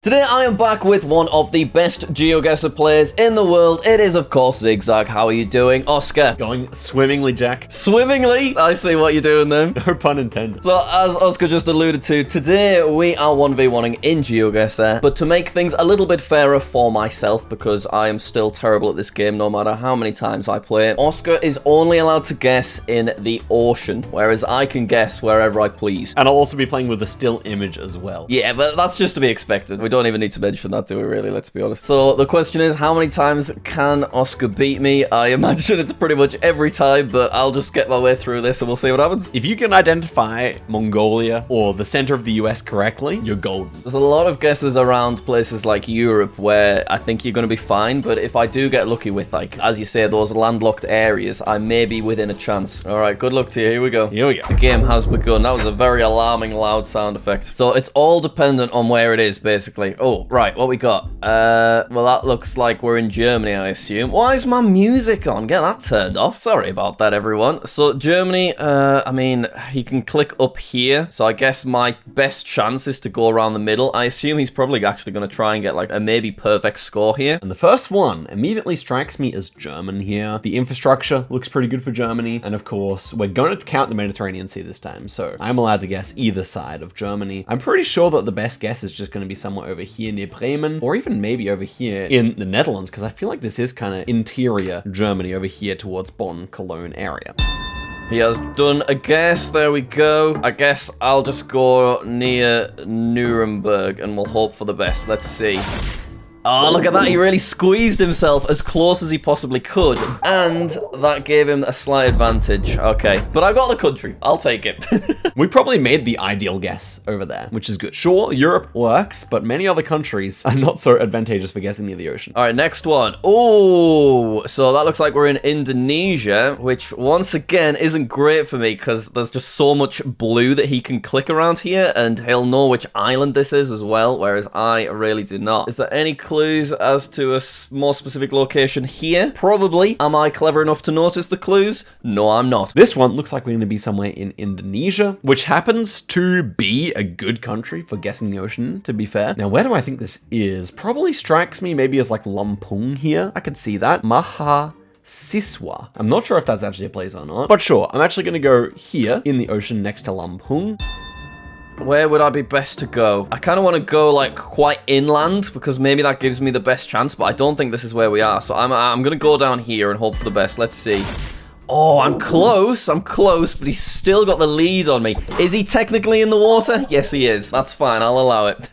Today I am back with one of the best Geoguessr players in the world. It is, of course, Zigzag. How are you doing, Oscar? Going swimmingly, Jack. Swimmingly? I see what you're doing then. No pun intended. So, as Oscar just alluded to, today we are 1v1ing in Geoguessr, but to make things a little bit fairer for myself, because I am still terrible at this game no matter how many times I play it, Oscar is only allowed to guess in the ocean, whereas I can guess wherever I please. And I'll also be playing with a still image as well. Yeah, but that's just to be expected. We don't even need to mention that, do we, really? Let's be honest. So the question is, how many times can Oscar beat me? I imagine it's pretty much every time, but I'll just get my way through this and we'll see what happens. If you can identify Mongolia or the center of the US correctly, you're golden. There's a lot of guesses around places like Europe where I think you're going to be fine, but if I do get lucky with, like, as you say, those landlocked areas, I may be within a chance. All right, good luck to you. Here we go. Here we go. The game has begun. That was a very alarming loud sound effect. So it's all dependent on where it is, basically. Oh, right, what we got? Well, that looks like we're in Germany, I assume. Why is my music on? Get that turned off. Sorry about that, everyone. So Germany, I mean, you can click up here. So I guess my best chance is to go around the middle. I assume he's probably actually going to try and get like a maybe perfect score here. And the first one immediately strikes me as German here. The infrastructure looks pretty good for Germany. And of course, we're going to count the Mediterranean Sea this time. So I'm allowed to guess either side of Germany. I'm pretty sure that the best guess is just going to be somewhere over here near Bremen, or even maybe over here in the Netherlands, because I feel like this is kind of interior Germany over here towards Bonn, Cologne area. He has done a guess. There we go. I guess I'll just go near Nuremberg and we'll hope for the best. Let's see. Oh, look at that. He really squeezed himself as close as he possibly could. And that gave him a slight advantage. Okay. But I got the country. I'll take it. We probably made the ideal guess over there, which is good. Sure, Europe works, but many other countries are not so advantageous for guessing near the ocean. All right, next one. Oh, so that looks like we're in Indonesia, which once again isn't great for me because there's just so much blue that he can click around here and he'll know which island this is as well, whereas I really do not. Is there any clues as to a more specific location here? Probably. Am I clever enough to notice the clues? No, I'm not. This one looks like we're going to be somewhere in Indonesia, which happens to be a good country for guessing the ocean, to be fair. Now, where do I think this is? Probably strikes me maybe as like Lampung here. I could see that. Mahasiswa. I'm not sure if that's actually a place or not, but sure. I'm actually going to go here in the ocean next to Lampung. Where would I be best to go? I kind of want to go like quite inland because maybe that gives me the best chance, but I don't think this is where we are. So I'm going to go down here and hope for the best. Let's see. Oh, I'm close, but he's still got the lead on me. Is he technically in the water? Yes, he is. That's fine, I'll allow it.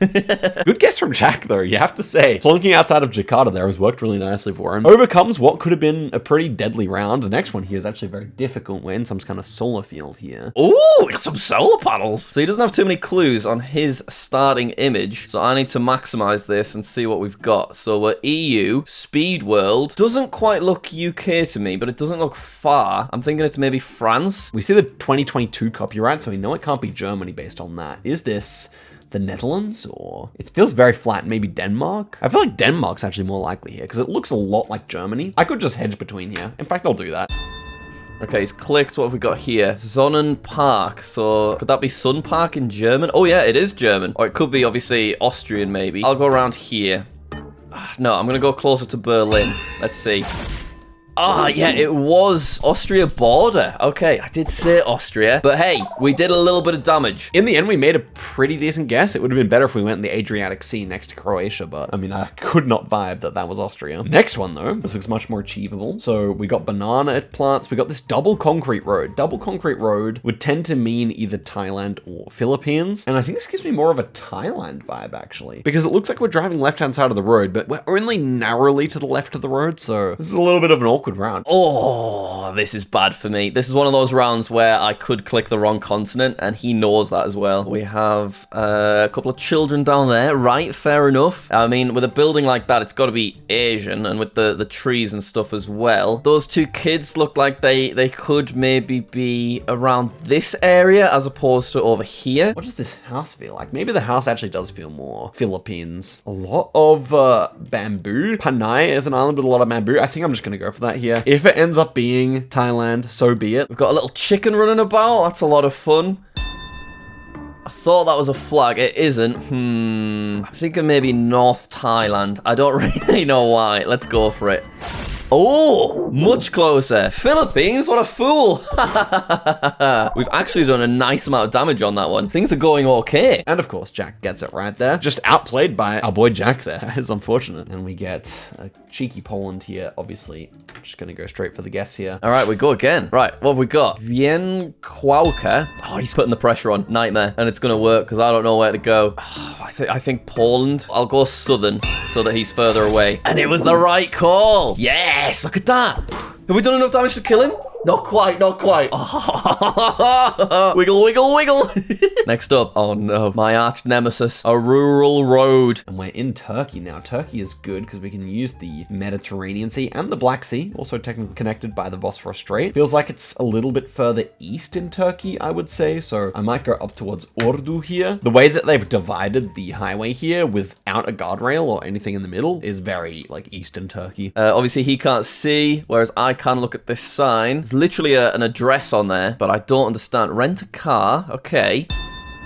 Good guess from Jack, though, you have to say. Plunking outside of Jakarta there has worked really nicely for him. Overcomes what could have been a pretty deadly round. The next one here is actually very difficult. We're in some kind of solar field here. Ooh, we got some solar panels. So he doesn't have too many clues on his starting image, so I need to maximize this and see what we've got. So we're EU, Speed World. Doesn't quite look UK to me, but it doesn't look far. I'm thinking it's maybe France. We see the 2022 copyright, so we know it can't be Germany based on that. Is this the Netherlands, or it feels very flat, maybe Denmark? I feel like Denmark's actually more likely here because it looks a lot like Germany. I could just hedge between here. In fact, I'll do that. Okay, he's clicked. What have we got here? Sonnenpark. So could that be Sun Park in German? Oh yeah, it is German. Or it could be obviously Austrian maybe. I'll go around here. No, I'm gonna go closer to Berlin. Let's see. Ah, yeah, it was Austria border. Okay, I did say Austria, but hey, we did a little bit of damage. In the end, we made a pretty decent guess. It would have been better if we went in the Adriatic Sea next to Croatia, but I mean, I could not vibe that was Austria. Next one, though, this looks much more achievable. So we got banana plants. We got this double concrete road. Double concrete road would tend to mean either Thailand or Philippines. And I think this gives me more of a Thailand vibe, actually, because it looks like we're driving left-hand side of the road, but we're only narrowly to the left of the road. So this is a little bit of an awkward round. Oh, this is bad for me. This is one of those rounds where I could click the wrong continent, and he knows that as well. We have a couple of children down there, right? Fair enough. I mean, with a building like that, it's got to be Asian, and with the trees and stuff as well. Those two kids look like they could maybe be around this area as opposed to over here. What does this house feel like? Maybe the house actually does feel more Philippines. A lot of bamboo. Panay is an island with a lot of bamboo. I think I'm just going to go for that here. If it ends up being Thailand, so be it. We've got a little chicken running about. That's a lot of fun. I thought that was a flag. It isn't. I'm thinking maybe North Thailand. I don't really know why. Let's go for it. Oh, much closer. Philippines? What a fool. We've actually done a nice amount of damage on that one. Things are going okay. And of course, Jack gets it right there. Just outplayed by our boy Jack there. That is unfortunate. And we get a cheeky Poland here, obviously. Just going to go straight for the guess here. All right, we go again. Right, what have we got? Vienkwałka. Oh, he's putting the pressure on. Nightmare. And it's going to work because I don't know where to go. Oh, I think Poland. I'll go southern so that he's further away. And it was the right call. Yes, look at that. Have we done enough damage to kill him? Not quite, not quite. Oh. Wiggle, wiggle, wiggle. Next up, oh no, my arch nemesis, a rural road. And we're in Turkey now. Turkey is good because we can use the Mediterranean Sea and the Black Sea, also technically connected by the Bosphorus Strait. Feels like it's a little bit further east in Turkey, I would say. So I might go up towards Ordu here. The way that they've divided the highway here without a guardrail or anything in the middle is very like eastern Turkey. Obviously he can't see, whereas I can look at this sign. There's literally an address on there, but I don't understand. Rent a car, okay.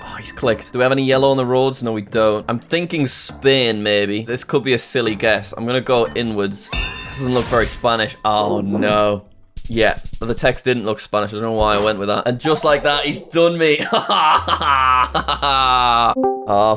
Oh, he's clicked. Do we have any yellow on the roads? No, we don't. I'm thinking Spain, maybe. This could be a silly guess. I'm gonna go inwards. This doesn't look very Spanish. Oh, no. Yeah, the text didn't look Spanish. I don't know why I went with that. And just like that, he's done me.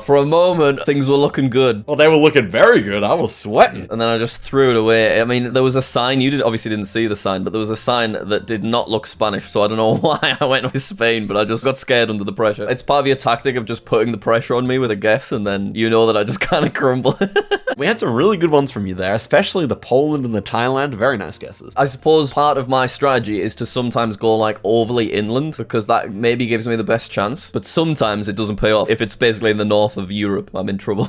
For a moment, things were looking good. Well, they were looking very good. I was sweating. And then I just threw it away. I mean, there was a sign. You obviously didn't see the sign, but there was a sign that did not look Spanish. So I don't know why I went with Spain, but I just got scared under the pressure. It's part of your tactic of just putting the pressure on me with a guess, and then you know that I just kind of crumble. We had some really good ones from you there, especially the Poland and the Thailand. Very nice guesses. I suppose part of my strategy is to sometimes go like overly inland because that maybe gives me the best chance. But sometimes it doesn't pay off. If it's basically in the north of Europe, I'm in trouble.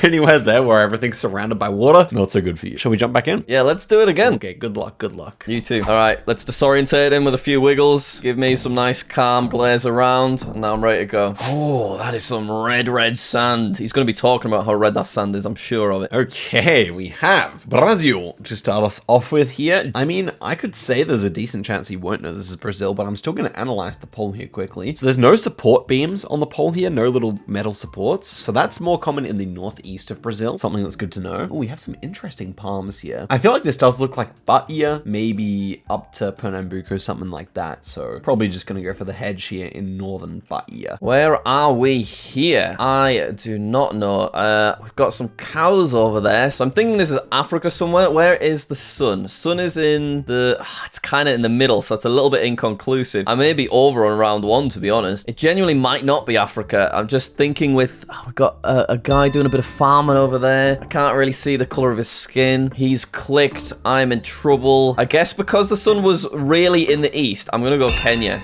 Anywhere there where everything's surrounded by water, not so good for you. Shall we jump back in? Yeah, let's do it again. Okay, good luck, good luck. You too. All right, let's disorientate him with a few wiggles. Give me some nice calm glaze around. And now I'm ready to go. Oh, that is some red, red sand. He's going to be talking about how red that sand is. I'm sure of it. Okay, we have Brazil to start us off with here. I mean, I could say there's a decent chance he won't know this is Brazil, but I'm still going to analyze the pole here quickly. So there's no support beams on the pole here, no little metal supports. So that's more common in the northeast of Brazil, something that's good to know. Oh, we have some interesting palms here. I feel like this does look like Bahia, maybe up to Pernambuco, something like that. So probably just going to go for the hedge here in northern Bahia. Where are we here? I do not know. We've got some cows over there. So I'm thinking this is Africa somewhere. Where is the sun? Sun is in the... it's kind of in the middle, so it's a little bit inconclusive. I may be over on round one, to be honest. It genuinely might not be Africa. I'm just thinking with... we've got a guy doing a bit of farming over there. I can't really see the color of his skin. He's clicked. I'm in trouble. I guess because the sun was really in the east, I'm going to go Kenya.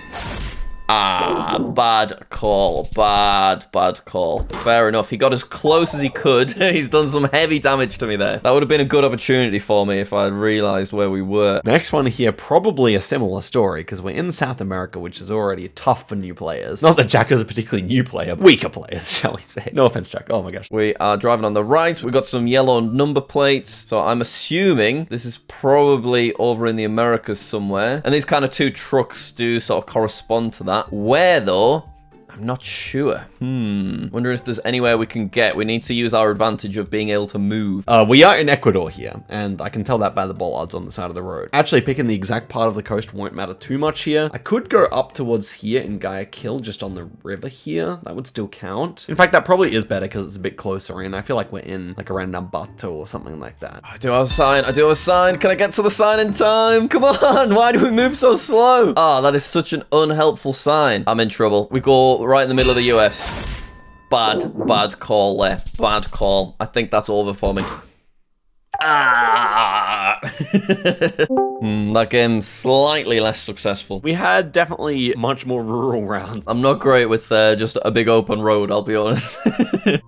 Ah, bad call. Bad call. Fair enough. He got as close as he could. He's done some heavy damage to me there. That would have been a good opportunity for me if I had realized where we were. Next one here, probably a similar story, because we're in South America, which is already tough for new players. Not that Jack is a particularly new player, weaker players, shall we say. No offense, Jack. Oh my gosh. We are driving on the right. We got some yellow number plates. So I'm assuming this is probably over in the Americas somewhere. And these kind of two trucks do sort of correspond to that. Where, though? I'm not sure. Wondering if there's anywhere we can get. We need to use our advantage of being able to move. We are in Ecuador here, and I can tell that by the bollards on the side of the road. Actually, picking the exact part of the coast won't matter too much here. I could go up towards here in Guayaquil, just on the river here. That would still count. In fact, that probably is better because it's a bit closer in. I feel like we're in like around Nambato or something like that. I do have a sign. I do have a sign. Can I get to the sign in time? Come on. Why do we move so slow? Ah, that is such an unhelpful sign. I'm in trouble. We go right in the middle of the US. Bad call there. Bad call. I think that's over for me. That game's slightly less successful. We had definitely much more rural rounds. I'm not great with just a big open road, I'll be honest.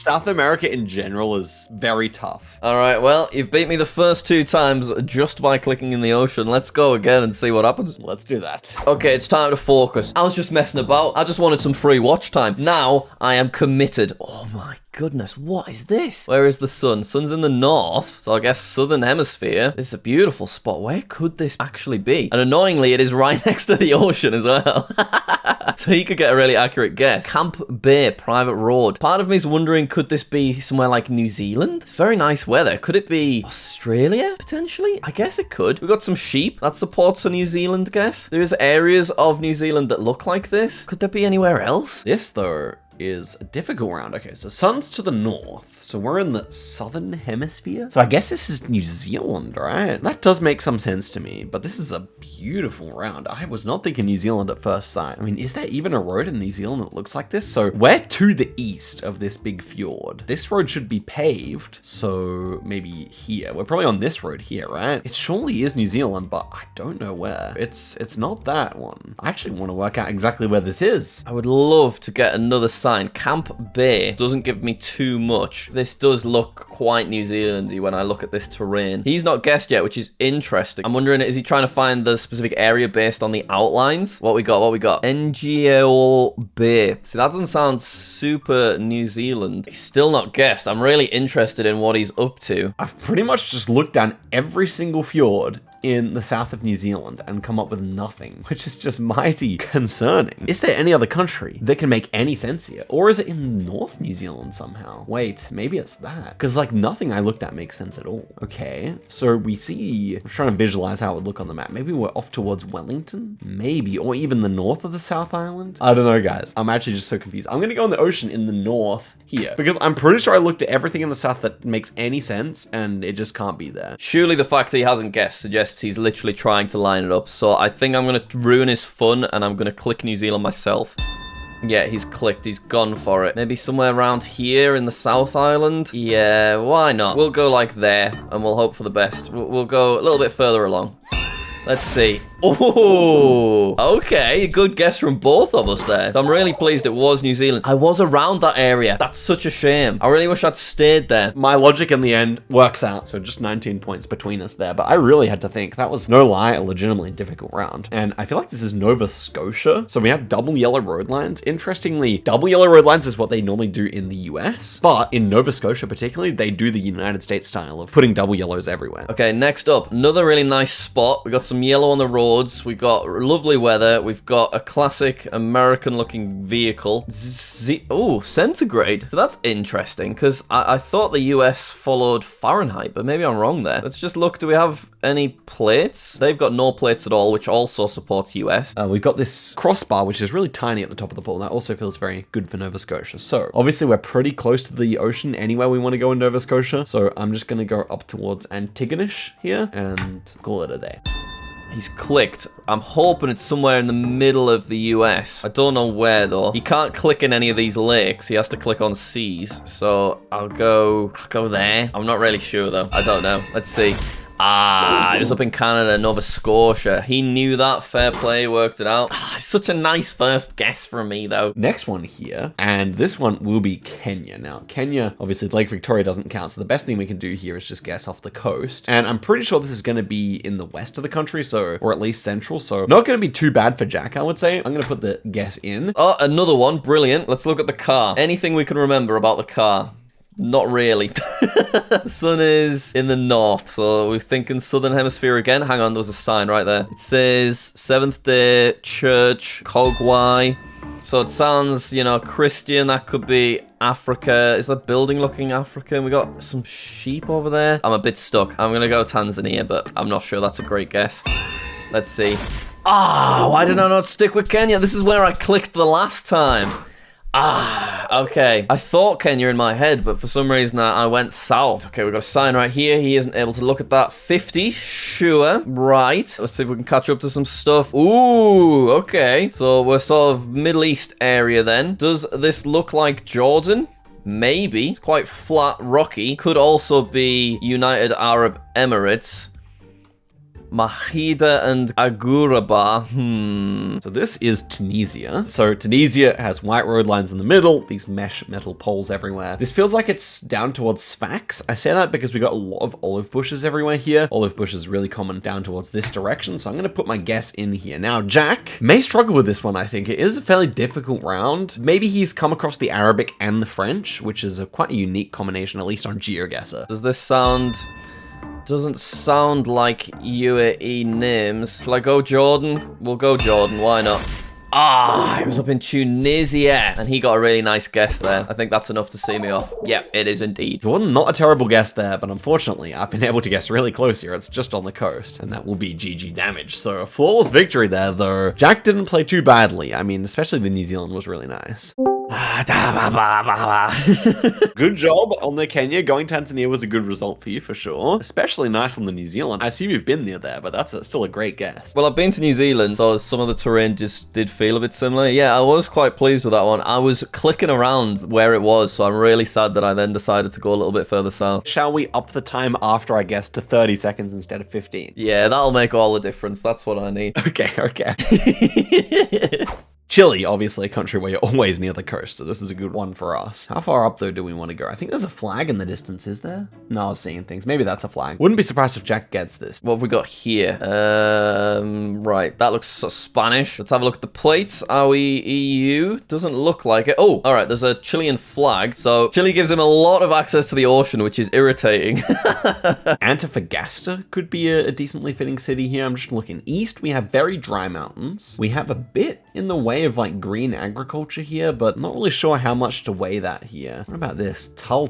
South America in general is very tough. All right, well, you've beat me the first two times just by clicking in the ocean. Let's go again and see what happens. Let's do that. Okay, it's time to focus. I was just messing about. I just wanted some free watch time. Now I am committed. Oh my goodness, what is this? Where is the sun? Sun's in the north, so I guess southern hemisphere. This is a beautiful spot. Where could this actually be? And annoyingly, it is right next to the ocean as well. So he could get a really accurate guess. Camp Bay, private road. Part of me is wondering, could this be somewhere like New Zealand? It's very nice weather. Could it be Australia, potentially? I guess it could. We've got some sheep. That supports a New Zealand guess. There's areas of New Zealand that look like this. Could there be anywhere else? This, though, is a difficult round. Okay, so sun's to the north. So we're in the southern hemisphere. So I guess this is New Zealand, right? That does make some sense to me, but this is a beautiful round. I was not thinking New Zealand at first sight. I mean, is there even a road in New Zealand that looks like this? So we're to the east of this big fjord. This road should be paved. So maybe here. We're probably on this road here, right? It surely is New Zealand, but I don't know where. It's not that one. I actually want to work out exactly where this is. I would love to get another sign. Camp Bay doesn't give me too much. This does look quite New Zealandy when I look at this terrain. He's not guessed yet, which is interesting. I'm wondering, is he trying to find the specific area based on the outlines? What we got? NGO Bay. See, that doesn't sound super New Zealand. He's still not guessed. I'm really interested in what he's up to. I've pretty much just looked down every single fjord in the south of New Zealand and come up with nothing, which is just mighty concerning. Is there any other country that can make any sense here? Or is it in North New Zealand somehow? Wait, maybe it's that. Because like nothing I looked at makes sense at all. Okay, so we see, I'm trying to visualize how it would look on the map. Maybe we're off towards Wellington? Maybe, or even the north of the South Island? I don't know, guys. I'm actually just so confused. I'm gonna go in the ocean in the north here, because I'm pretty sure I looked at everything in the south that makes any sense, and it just can't be there. Surely the fact that he hasn't guessed suggests he's literally trying to line it up. So I think I'm going to ruin his fun, and I'm going to click New Zealand myself. Yeah, he's clicked. He's gone for it. Maybe somewhere around here in the South Island? Yeah, why not? We'll go like there, and we'll hope for the best. We'll go a little bit further along. Let's see. Oh, okay. A good guess from both of us there. So I'm really pleased it was New Zealand. I was around that area. That's such a shame. I really wish I'd stayed there. My logic in the end works out. So just 19 points between us there. But I really had to think. That was, no lie, a legitimately difficult round. And I feel like this is Nova Scotia. So we have double yellow road lines. Interestingly, double yellow road lines is what they normally do in the US. But in Nova Scotia particularly, they do the United States style of putting double yellows everywhere. Okay, next up, another really nice spot. We got some yellow on the road. We've got lovely weather. We've got a classic American-looking vehicle. Oh, centigrade. So that's interesting, because I thought the US followed Fahrenheit, but maybe I'm wrong there. Let's just look. Do we have any plates? They've got no plates at all, which also supports US. We've got this crossbar, which is really tiny at the top of the pole. That also feels very good for Nova Scotia. So obviously we're pretty close to the ocean anywhere we want to go in Nova Scotia. So I'm just going to go up towards Antigonish here and call it a day. He's clicked. I'm hoping it's somewhere in the middle of the US. I don't know where, though. He can't click in any of these lakes. He has to click on seas. So I'll go there. I'm not really sure, though. I don't know. Let's see. Ah, it was up in Canada, Nova Scotia. He knew that. Fair play, worked it out. Ah, such a nice first guess from me, though. Next one here, and this one will be Kenya. Now, Kenya, obviously Lake Victoria doesn't count, so the best thing we can do here is just guess off the coast. And I'm pretty sure this is going to be in the west of the country, so, or at least central, so not going to be too bad for Jack, I would say. I'm going to put the guess in. Oh, another one. Brilliant. Let's look at the car. Anything we can remember about the car? Not really. Sun is in the north, so we're thinking southern hemisphere again. Hang on, there was a sign right there. It says Seventh Day Church, Kogwai. So it sounds, you know, Christian. That could be Africa. Is that building looking African? We got some sheep over there. I'm a bit stuck. I'm gonna go Tanzania, but I'm not sure that's a great guess. Let's see. Ah, why did I not stick with Kenya? This is where I clicked the last time. Ah, okay. I thought Kenya in my head, but for some reason I went south. Okay, we've got a sign right here. He isn't able to look at that. 50, sure. Right. Let's see if we can catch up to some stuff. Ooh, okay. So we're sort of Middle East area then. Does this look like Jordan? Maybe. It's quite flat, rocky. Could also be United Arab Emirates. Mahida and Aguraba. So this is Tunisia. So Tunisia has white road lines in the middle, these mesh metal poles everywhere. This feels like it's down towards Sfax. I say that because we got a lot of olive bushes everywhere here. Olive bushes really common down towards this direction, so I'm going to put my guess in here. Now, Jack may struggle with this one, I think. It is a fairly difficult round. Maybe he's come across the Arabic and the French, which is quite a unique combination, at least on Geoguessr. Does this sound... Doesn't sound like UAE names. Shall I go Jordan? We'll go Jordan, why not? Ah, it was up in Tunisia. And he got a really nice guess there. I think that's enough to see me off. Yep, it is indeed. Jordan, not a terrible guess there, but unfortunately, I've been able to guess really close here. It's just on the coast, and that will be GG damage. So a flawless victory there, though. Jack didn't play too badly. I mean, especially the New Zealand was really nice. Good job on the Kenya. Going Tanzania was a good result for you, for sure. Especially nice on the New Zealand. I assume you've been near there, but that's still a great guess. Well, I've been to New Zealand, so some of the terrain just did feel a bit similar. Yeah, I was quite pleased with that one. I was clicking around where it was, so I'm really sad that I then decided to go a little bit further south. Shall we up the time after I guess to 30 seconds instead of 15? Yeah, that'll make all the difference. That's what I need. Okay. Chile, obviously a country where you're always near the coast, so this is a good one for us. How far up, though, do we want to go? I think there's a flag in the distance, is there? No, I was seeing things. Maybe that's a flag. Wouldn't be surprised if Jack gets this. What have we got here? Right, that looks Spanish. Let's have a look at the plates. Are we EU? Doesn't look like it. Oh, all right, there's a Chilean flag. So Chile gives him a lot of access to the ocean, which is irritating. Antofagasta could be a decently fitting city here. I'm just looking east. We have very dry mountains. We have a bit in the way of like green agriculture here, but not really sure how much to weigh that here. What about this? Tal.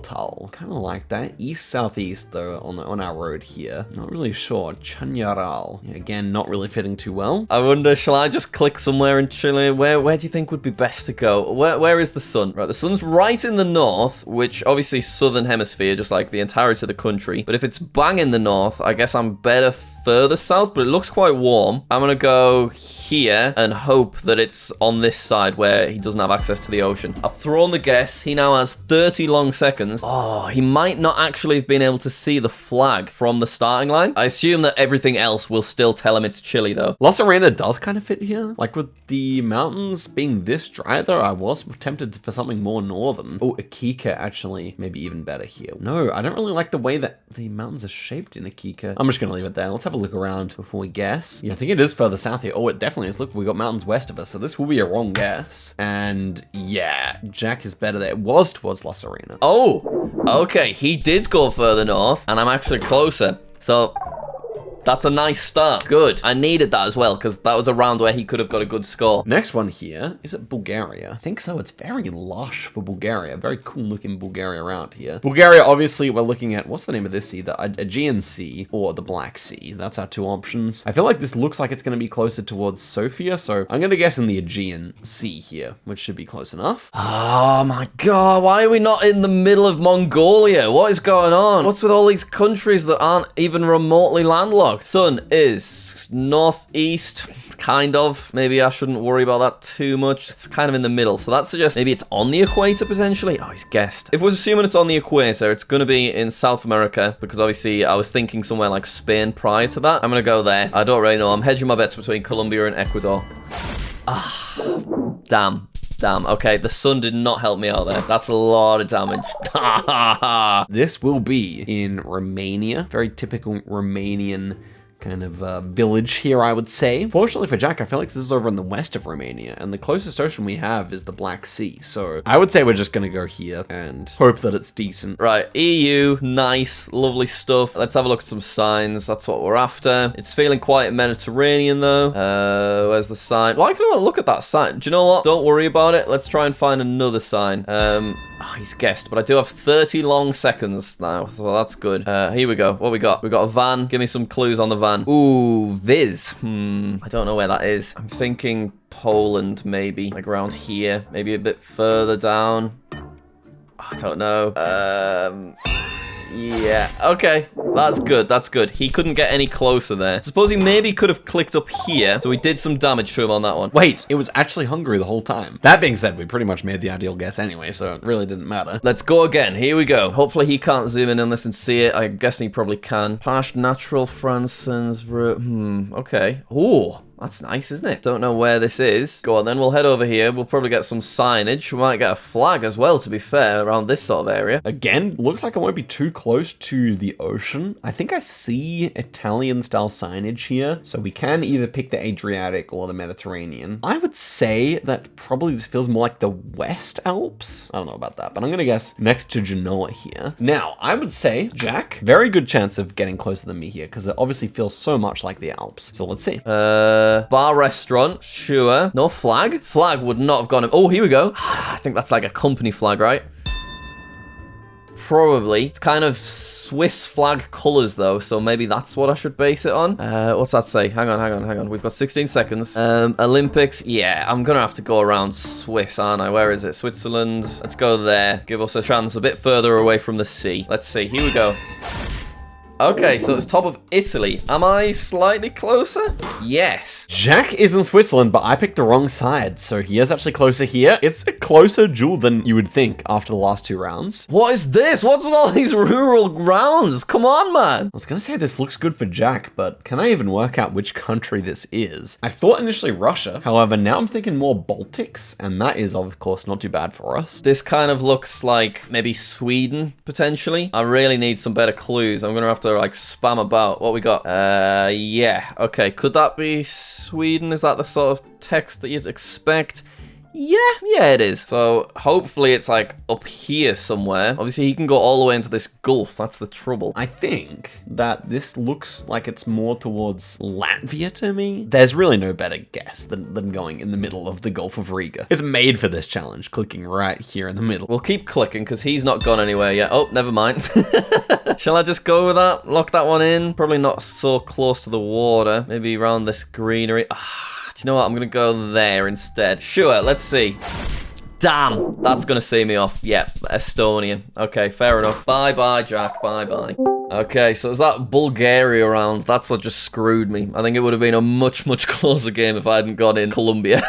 Kind of like that. East-southeast though on our road here. Not really sure. Chañaral. Yeah, again, not really fitting too well. I wonder, shall I just click somewhere in Chile? Where do you think would be best to go? Where is the sun? Right, the sun's right in the north, which obviously southern hemisphere, just like the entirety of the country. But if it's bang in the north, I guess I'm better further south, but it looks quite warm. I'm gonna go here and hope that it's on this side where he doesn't have access to the ocean. I've thrown the guess. He now has 30 long seconds. Oh, he might not actually have been able to see the flag from the starting line. I assume that everything else will still tell him it's Chile, though. La Serena does kind of fit here. Like with the mountains being this dry, though, I was tempted for something more northern. Oh, Iquique actually maybe even better here. No, I don't really like the way that the mountains are shaped in Iquique. I'm just gonna leave it there. Let's have a look around before we guess. Yeah, I think it is further south here. Oh, it definitely is. Look, we got mountains west of us, so this will be a wrong guess. And yeah, Jack is better there. It was towards La Serena. Oh, okay. He did go further north, and I'm actually closer. So that's a nice start. Good. I needed that as well, because that was a round where he could have got a good score. Next one here, is it Bulgaria? I think so. It's very lush for Bulgaria. Very cool looking Bulgaria around here. Bulgaria, obviously, we're looking at, what's the name of this sea? The Aegean Sea or the Black Sea. That's our two options. I feel like this looks like it's going to be closer towards Sofia, so I'm going to guess in the Aegean Sea here, which should be close enough. Oh my god, why are we not in the middle of Mongolia? What is going on? What's with all these countries that aren't even remotely landlocked? Sun is northeast, kind of. Maybe I shouldn't worry about that too much. It's kind of in the middle, so that suggests maybe it's on the equator potentially. Oh, he's guessed. If we're assuming it's on the equator, it's going to be in South America, because obviously I was thinking somewhere like Spain prior to that. I'm going to go there. I don't really know. I'm hedging my bets between Colombia and Ecuador. Ah, damn. Okay, the sun did not help me out there. That's a lot of damage. This will be in Romania. Very typical Romanian kind of village here, I would say. Fortunately for Jack, I feel like this is over in the west of Romania, and the closest ocean we have is the Black Sea. So I would say we're just gonna go here and hope that it's decent. Right, EU, nice, lovely stuff. Let's have a look at some signs. That's what we're after. It's feeling quite Mediterranean though. Where's the sign? Why can I not look at that sign? Do you know what? Don't worry about it. Let's try and find another sign. Oh, he's guessed, but I do have 30 long seconds now, so that's good. Here we go. What we got? We got a van. Give me some clues on the van. Ooh, Viz. I don't know where that is. I'm thinking Poland, maybe. Like around here. Maybe a bit further down. I don't know. Yeah, okay. That's good. He couldn't get any closer there. Suppose he maybe could have clicked up here, so we did some damage to him on that one. Wait, it was actually Hungary the whole time. That being said, we pretty much made the ideal guess anyway, so it really didn't matter. Let's go again. Here we go. Hopefully he can't zoom in on this and see it. I'm guessing he probably can. Past natural Fransons. Okay. Ooh. That's nice, isn't it? Don't know where this is. Go on, then we'll head over here. We'll probably get some signage. We might get a flag as well, to be fair, around this sort of area. Again, looks like I won't be too close to the ocean. I think I see Italian-style signage here, so we can either pick the Adriatic or the Mediterranean. I would say that probably this feels more like the West Alps. I don't know about that, but I'm gonna guess next to Genoa here. Now, I would say, Jack, very good chance of getting closer than me here, because it obviously feels so much like the Alps. So let's see. Bar restaurant, sure. No flag? Flag would not have gone... Oh, here we go. I think that's like a company flag, right? Probably. It's kind of Swiss flag colors though, so maybe that's what I should base it on. What's that say? Hang on. We've got 16 seconds. Olympics. Yeah, I'm gonna have to go around Swiss, aren't I? Where is it? Switzerland. Let's go there. Give us a chance a bit further away from the sea. Let's see. Here we go. Okay, so it's top of Italy. Am I slightly closer? Yes. Jack is in Switzerland, but I picked the wrong side, so he is actually closer here. It's a closer duel than you would think after the last 2 rounds. What is this? What's with all these rural rounds? Come on, man. I was gonna say this looks good for Jack, but can I even work out which country this is? I thought initially Russia, however, now I'm thinking more Baltics, and that is, of course, not too bad for us. This kind of looks like maybe Sweden, potentially. I really need some better clues. I'm gonna have to like spam about. What we got? Yeah. Okay, could that be Sweden? Is that the sort of text that you'd expect? Yeah, it is. So hopefully it's like up here somewhere. Obviously he can go all the way into this gulf. That's the trouble. I think that this looks like it's more towards Latvia to me. There's really no better guess than going in the middle of the Gulf of Riga. It's made for this challenge, clicking right here in the middle. We'll keep clicking because he's not gone anywhere yet. Oh, never mind. Shall I just go with that? Lock that one in? Probably not so close to the water. Maybe around this greenery. Do you know what? I'm going to go there instead. Sure, let's see. Damn, that's going to see me off. Yep, Estonian. Okay, fair enough. Bye-bye, Jack. Bye-bye. Okay, so it was that Bulgaria round. That's what just screwed me. I think it would have been a much, much closer game if I hadn't gone in Colombia.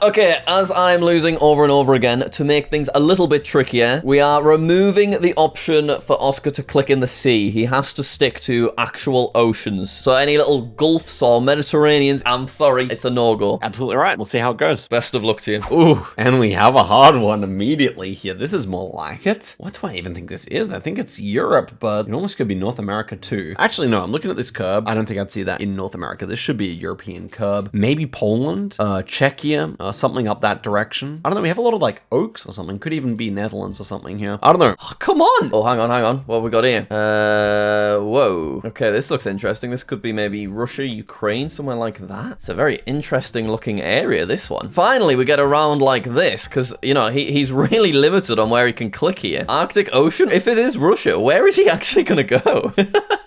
Okay, as I'm losing over and over again, to make things a little bit trickier, we are removing the option for Oscar to click in the sea. He has to stick to actual oceans. So any little Gulfs or Mediterraneans, I'm sorry, it's a no-go. Absolutely right. We'll see how it goes. Best of luck to you. Ooh, and we have a hard one immediately here. This is more like it. What do I even think this is? I think it's Europe, but it almost could be North America too. Actually, no, I'm looking at this curb. I don't think I'd see that in North America. This should be a European curb. Maybe Poland, Czechia, something up that direction. I don't know. We have a lot of like oaks or something. Could even be Netherlands or something here. I don't know. Oh, come on. Oh, hang on. What have we got here? Whoa. Okay, this looks interesting. This could be maybe Russia, Ukraine, somewhere like that. It's a very interesting looking area, this one. Finally, we get around like this because, you know, he's really limited on where he can click here. Arctic Ocean? If it is Russia, where is he actually going to go?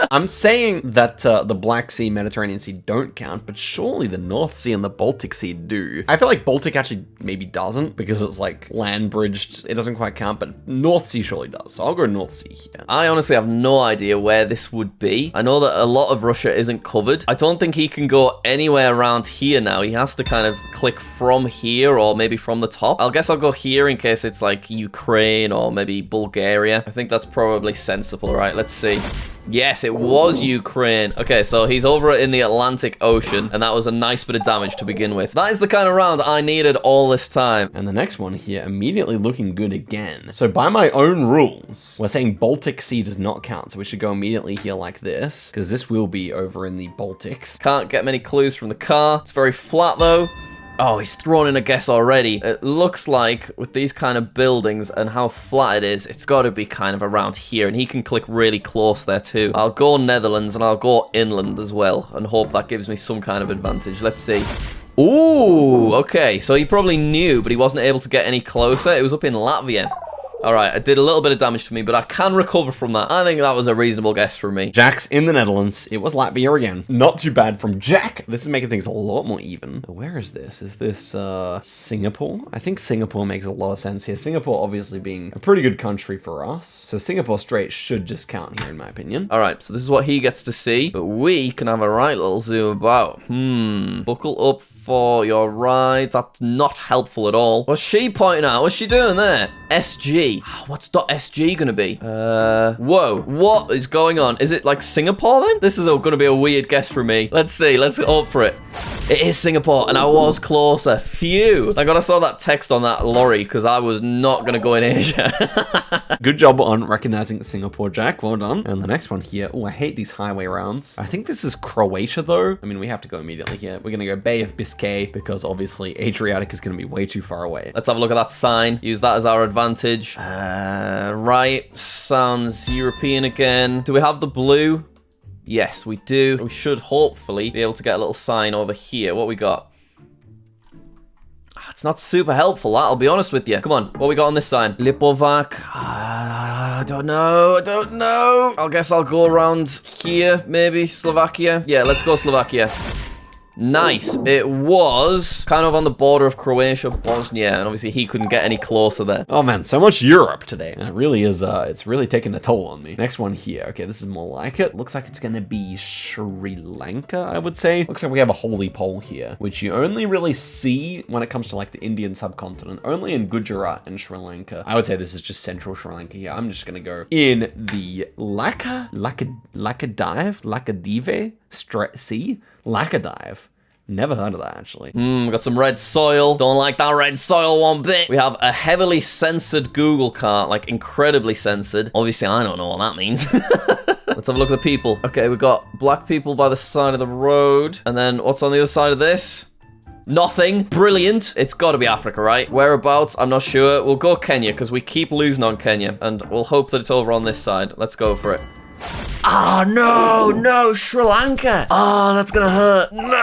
I'm saying that the Black Sea, Mediterranean Sea don't count, but surely the North Sea and the Baltic Sea do. I feel like Baltic actually maybe doesn't because it's like land bridged. It doesn't quite count, but North Sea surely does. So I'll go North Sea here. I honestly have no idea where this would be. I know that a lot of Russia isn't covered. I don't think he can go anywhere around here now. He has to kind of click from here or maybe from the top. I guess I'll go here in case it's like Ukraine or maybe Bulgaria. I think that's probably sensible, right? Let's see. Yes, it was Ukraine. Okay, so he's over in the Atlantic Ocean, and that was a nice bit of damage to begin with. That is the kind of round I needed all this time. And the next one here, immediately looking good again. So by my own rules, we're saying Baltic Sea does not count, so we should go immediately here like this, because this will be over in the Baltics. Can't get many clues from the car. It's very flat, though. Oh, he's thrown in a guess already. It looks like with these kind of buildings and how flat it is, it's got to be kind of around here, and he can click really close there too. I'll go Netherlands and I'll go inland as well and hope that gives me some kind of advantage. Let's see. Ooh, okay. So he probably knew, but he wasn't able to get any closer. It was up in Latvia. All right, it did a little bit of damage to me, but I can recover from that. I think that was a reasonable guess from me. Jack's in the Netherlands. It was Latvia again. Not too bad from Jack. This is making things a lot more even. Where is this? Is this Singapore? I think Singapore makes a lot of sense here. Singapore obviously being a pretty good country for us. So Singapore Strait should just count here in my opinion. All right, so this is what he gets to see, but we can have a right little zoom about. Buckle up for your ride. That's not helpful at all. What's she pointing out? What's she doing there? SG. What's .sg gonna be? Whoa. What is going on? Is it like Singapore then? This is gonna be a weird guess for me. Let's see. Let's hope for it. It is Singapore, and I was closer. Phew. Thank God I saw that text on that lorry, because I was not gonna go in Asia. Good job on recognizing Singapore, Jack. Well done. And the next one here. Oh, I hate these highway rounds. I think this is Croatia, though. I mean, we have to go immediately here. We're gonna go Bay of Biscay, because obviously Adriatic is gonna be way too far away. Let's have a look at that sign. Use that as our advantage. Right. Sounds European again. Do we have the blue? Yes, we do. We should hopefully be able to get a little sign over here. What we got? It's not super helpful, I'll be honest with you. Come on, what we got on this sign? Lipovac. I don't know. I guess I'll go around here, maybe. Slovakia. Yeah, let's go Slovakia. Nice. It was kind of on the border of Croatia, Bosnia, and obviously he couldn't get any closer there. Oh man, so much Europe today. And it really is, it's really taking a toll on me. Next one here. Okay, this is more like it. Looks like it's gonna be Sri Lanka, I would say. Looks like we have a holy pole here, which you only really see when it comes to like the Indian subcontinent, only in Gujarat and Sri Lanka. I would say this is just central Sri Lanka here. I'm just gonna go in the Laccadive. Never heard of that, actually. We got some red soil. Don't like that red soil one bit. We have a heavily censored Google cart, like incredibly censored. Obviously, I don't know what that means. Let's have a look at the people. Okay, we've got black people by the side of the road. And then what's on the other side of this? Nothing. Brilliant. It's got to be Africa, right? Whereabouts? I'm not sure. We'll go Kenya, because we keep losing on Kenya. And we'll hope that it's over on this side. Let's go for it. Ah, no, Sri Lanka. Oh, that's gonna hurt. No.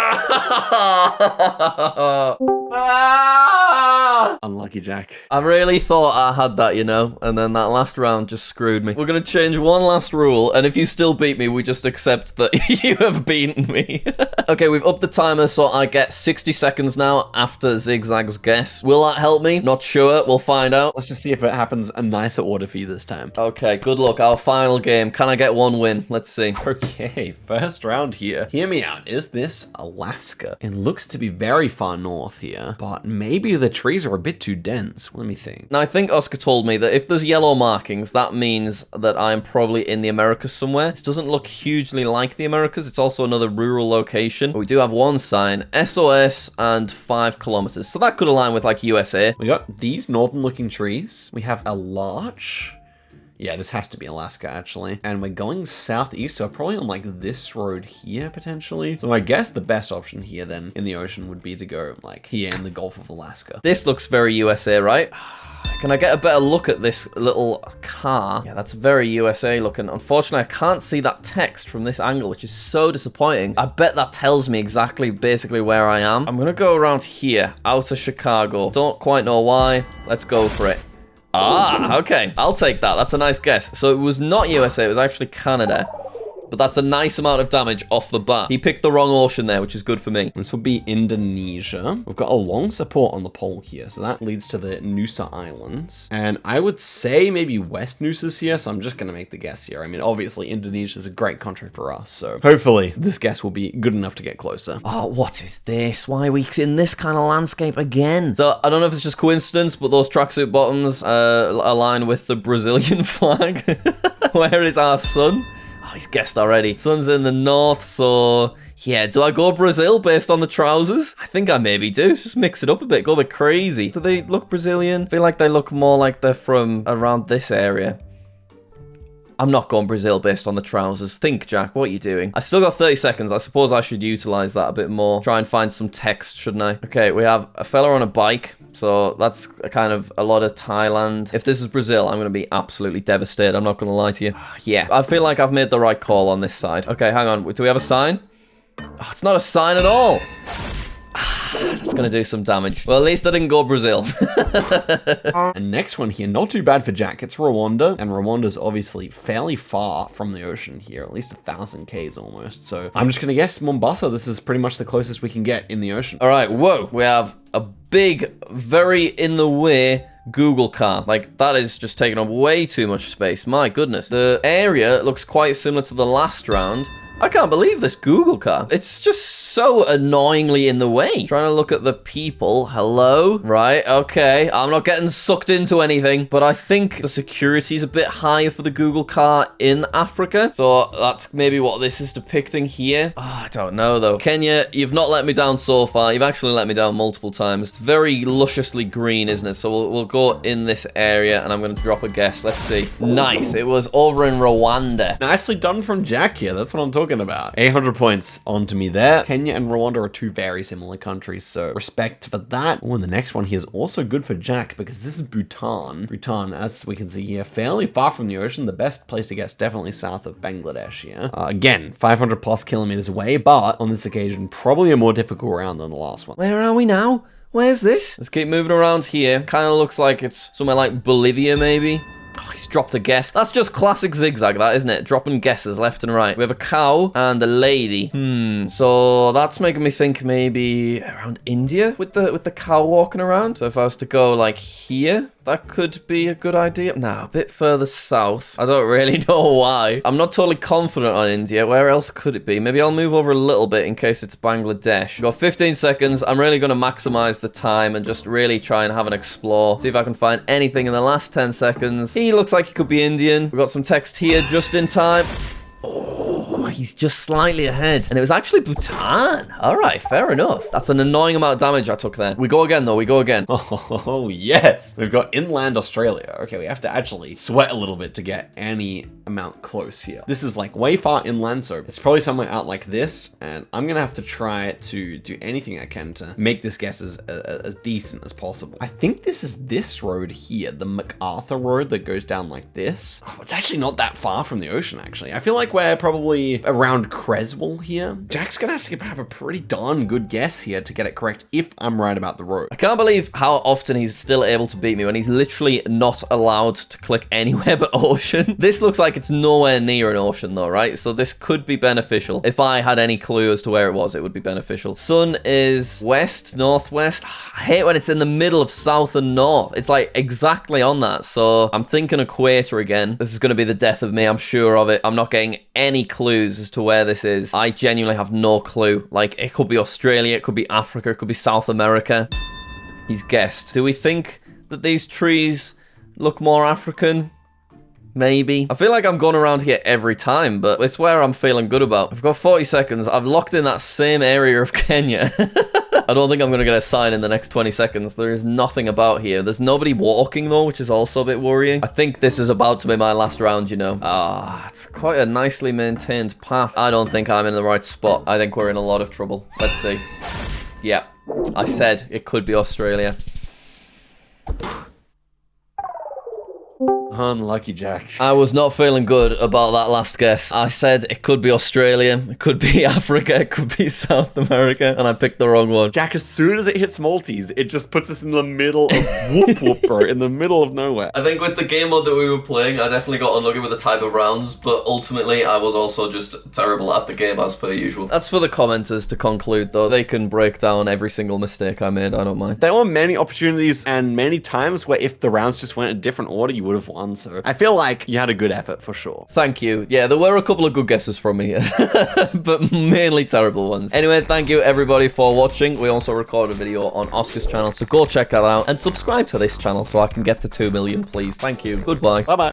Unlucky, Jack. I really thought I had that, you know, and then that last round just screwed me. We're gonna change one last rule, and if you still beat me, we just accept that you have beaten me. Okay, we've upped the timer, so I get 60 seconds now after Zigzag's guess. Will that help me? Not sure. We'll find out. Let's just see if it happens a nicer order for you this time. Okay, good luck. Our final game. Can I get one win? Let's see. Okay, first round here. Hear me out. Is this Alaska? It looks to be very far north here, but maybe the trees are a bit too dense. Let me think. Now, I think Oscar told me that if there's yellow markings, that means that I'm probably in the Americas somewhere. This doesn't look hugely like the Americas. It's also another rural location. But we do have one sign, SOS, and 5 kilometers. So that could align with like USA. We got these northern looking trees. We have a larch. Yeah, this has to be Alaska, actually. And we're going southeast, so probably on, like, this road here, potentially. So I guess the best option here, then, in the ocean would be to go, like, here in the Gulf of Alaska. This looks very USA, right? Can I get a better look at this little car? Yeah, that's very USA looking. Unfortunately, I can't see that text from this angle, which is so disappointing. I bet that tells me exactly, basically, where I am. I'm gonna go around here, out of Chicago. Don't quite know why. Let's go for it. Ah, okay. I'll take that. That's a nice guess. So it was not USA, it was actually Canada. But that's a nice amount of damage off the bat. He picked the wrong ocean there, which is good for me. This would be Indonesia. We've got a long support on the pole here, so that leads to the Nusa Islands. And I would say maybe West Nusa's here, so I'm just going to make the guess here. I mean, obviously, Indonesia is a great country for us, so hopefully this guess will be good enough to get closer. Oh, what is this? Why are we in this kind of landscape again? So, I don't know if it's just coincidence, but those tracksuit bottoms align with the Brazilian flag. Where is our sun? Oh, he's guessed already. Sun's in the north, so yeah. Do I go Brazil based on the trousers? I think I maybe do. Just mix it up a bit, go a bit crazy. Do they look Brazilian? I feel like they look more like they're from around this area. I'm not going Brazil based on the trousers. Think, Jack, what are you doing? I still got 30 seconds. I suppose I should utilize that a bit more. Try and find some text, shouldn't I? Okay, we have a fella on a bike. So that's kind of a lot of Thailand. If this is Brazil, I'm going to be absolutely devastated. I'm not going to lie to you. Yeah, I feel like I've made the right call on this side. Okay, hang on. Do we have a sign? Oh, it's not a sign at all. That's going to do some damage. Well, at least I didn't go Brazil. And next one here, not too bad for Jack. It's Rwanda, and Rwanda's obviously fairly far from the ocean here, at least 1,000 Ks almost. So I'm just going to guess Mombasa. This is pretty much the closest we can get in the ocean. All right, whoa. We have a big, very in the way Google car. Like, that is just taking up way too much space. My goodness. The area looks quite similar to the last round. I can't believe this Google car. It's just so annoyingly in the way. Trying to look at the people. Hello? Right, okay. I'm not getting sucked into anything, but I think the security is a bit higher for the Google car in Africa. So that's maybe what this is depicting here. Oh, I don't know, though. Kenya, you've not let me down so far. You've actually let me down multiple times. It's very lusciously green, isn't it? So we'll go in this area, and I'm going to drop a guess. Let's see. Nice. It was over in Rwanda. Nicely done from Jack here. That's what I'm talking talking about? 800 points onto me there. Kenya and Rwanda are two very similar countries, so respect for that. Oh, and the next one here is also good for Jack because this is Bhutan. Bhutan, as we can see here, fairly far from the ocean. The best place to guess, definitely south of Bangladesh here. Again, 500 plus kilometers away, but on this occasion, probably a more difficult round than the last one. Where are we now? Where's this? Let's keep moving around here. Kind of looks like it's somewhere like Bolivia, maybe. Oh, he's dropped a guess. That's just classic zigzag, that, isn't it? Dropping guesses left and right. We have a cow and a lady. So that's making me think maybe around India with the cow walking around. So if I was to go like here, that could be a good idea. Now, a bit further south. I don't really know why. I'm not totally confident on India. Where else could it be? Maybe I'll move over a little bit in case it's Bangladesh. We've got 15 seconds. I'm really going to maximize the time and just really try and have an explore. See if I can find anything in the last 10 seconds. He looks like he could be Indian. We've got some text here just in time. Oh, he's just slightly ahead. And it was actually Bhutan. All right, fair enough. That's an annoying amount of damage I took there. We go again, though. We go again. Oh, yes. We've got inland Australia. Okay, we have to actually sweat a little bit to get any amount close here. This is like way far inland, so it's probably somewhere out like this. And I'm going to have to try to do anything I can to make this guess as decent as possible. I think this is this road here, the MacArthur Road that goes down like this. Oh, it's actually not that far from the ocean, actually. I feel like we're probably around Creswell here. Jack's gonna have to have a pretty darn good guess here to get it correct if I'm right about the road. I can't believe how often he's still able to beat me when he's literally not allowed to click anywhere but ocean. This looks like it's nowhere near an ocean though, right? So this could be beneficial. If I had any clue as to where it was, it would be beneficial. Sun is west, northwest. I hate when it's in the middle of south and north. It's like exactly on that. So I'm thinking equator again. This is going to be the death of me. I'm sure of it. I'm not getting any clues as to where this is. I genuinely have no clue. Like, it could be Australia, it could be Africa, it could be South America. He's guessed. Do we think that these trees look more African? Maybe. I feel like I'm going around here every time, but it's where I'm feeling good about. I've got 40 seconds. I've locked in that same area of Kenya. I don't think I'm going to get a sign in the next 20 seconds. There is nothing about here. There's nobody walking, though, which is also a bit worrying. I think this is about to be my last round, you know. It's quite a nicely maintained path. I don't think I'm in the right spot. I think we're in a lot of trouble. Let's see. Yeah, I said it could be Australia. Unlucky Jack. I was not feeling good about that last guess. I said it could be Australia, it could be Africa, it could be South America, and I picked the wrong one. Jack, as soon as it hits Maltese, it just puts us in the middle of whoop whoop, bro, in the middle of nowhere. I think with the game mode that we were playing, I definitely got unlucky with the type of rounds, but ultimately I was also just terrible at the game as per usual. That's for the commenters to conclude, though. They can break down every single mistake I made, I don't mind. There were many opportunities and many times where if the rounds just went in a different order, you would have won. So I feel like you had a good effort for sure. Thank you. Yeah, there were a couple of good guesses from me here, but mainly terrible ones. Anyway, thank you everybody for watching. We also recorded a video on Oscar's channel, so go check that out and subscribe to this channel so I can get to 2 million, please. Thank you. Goodbye. Bye-bye.